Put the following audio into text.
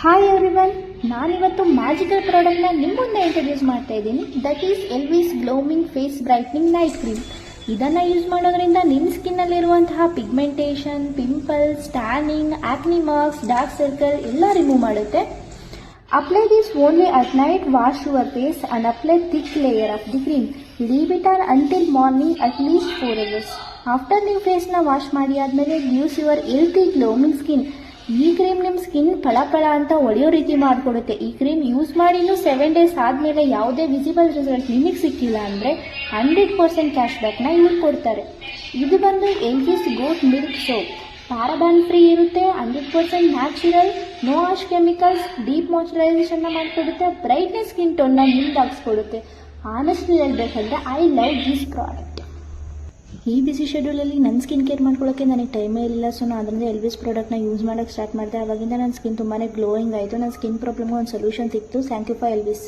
Hi everyone, ನಾನಿವತ್ತು magical ಪ್ರಾಡಕ್ಟ್ನ ನಿಮ್ಮ ಮುಂದೆ ಇಂಟ್ರೊಡ್ಯೂಸ್ ಮಾಡ್ತಾ ಇದ್ದೀನಿ. That is Elvis glooming face brightening night cream. ಇದನ್ನು ಯೂಸ್ ಮಾಡೋದ್ರಿಂದ ನಿಮ್ಮ ಸ್ಕಿನ್ನಲ್ಲಿರುವಂತಹ pigmentation, pimples, tanning, acne marks, dark circle ಎಲ್ಲ ರಿಮೂವ್ ಮಾಡುತ್ತೆ. Apply this only at night, wash your face and apply thick layer of the cream. Leave it on until morning at least 4 hours. After ನೀವು ಫೇಸ್ನ wash ಮಾಡಿ ಆದಮೇಲೆ gives your healthy ಗ್ಲೋಮಿಂಗ್ skin. ಈ cream ನಿಮ್ಮ skin ಫಳ ಅಂತ ಹೊಳೆಯೋ ರೀತಿ ಮಾಡಿಕೊಡುತ್ತೆ. ಈ cream use ಮಾಡಿನೂ 7 days ಆದಮೇಲೆ ಯಾವುದೇ ವಿಸಿಬಲ್ ರಿಸಲ್ಟ್ ನಿಮಗೆ ಸಿಕ್ಕಿಲ್ಲ ಅಂದರೆ 100% ಕ್ಯಾಶ್ ಬ್ಯಾಕ್ನ ಇವ್ರು ಕೊಡ್ತಾರೆ. ಇದು ಬಂದು ಎಲ್ವಿಸ್ ಗೋಟ್ ಮಿಲ್ಕ್ ಸೋಪ್. ಪ್ಯಾರಾಬಾನ್ ಫ್ರೀ ಇರುತ್ತೆ, 100% ನ್ಯಾಚುರಲ್, ನೋ ಆಶ್ ಕೆಮಿಕಲ್ಸ್, ಡೀಪ್ ಮಾಯ್ಚರೈಸೇಷನ್ನ ಮಾಡಿಕೊಡುತ್ತೆ, ಬ್ರೈಟ್ನೆಸ್ ಸ್ಕಿನ್ ಟೋನ್ನ ನಿಮ್ಗೆ ಹಾಕ್ಸ್ಕೊಡುತ್ತೆ. ಆನೆಸ್ಟ್ಲಿ ಹೇಳ್ಬೇಕಂದ್ರೆ ಐ ಲವ್ ದಿಸ್ ಪ್ರಾಡಕ್ಟ್. ಈ ಬಿಸಿ ಶೆಡ್ಯೂಲಲ್ಲಿ ನನ್ನ ಸ್ಕಿನ್ ಕೇರ್ ಮಾಡ್ಕೊಳ್ಳೋಕ್ಕೆ ನನಗೆ ಟೈಮೇ ಇಲ್ಲ. ಸೊ ನಾನು ಅದರಿಂದ ಎಲ್ವಿಸ್ ಪ್ರಾಡಕ್ಟ್ನ ಯೂಸ್ ಮಾಡೋಕ್ಕೆ ಸ್ಟಾರ್ಟ್ ಮಾಡಿದೆ. ಆವಾಗಿಂದ ನನ್ನ ಸ್ಕಿನ್ ತುಂಬಾ ಗ್ಲೋಯಿಂಗ್ ಆಯಿತು. ನನ್ನ ಸ್ಕಿನ್ ಪ್ರಾಬ್ಲಮ್ಗೆ ಒಂದು ಸೊಲ್ಯೂಷನ್ ಸಿಕ್ತು. Thank you for ಎಲ್ವಿಸ್.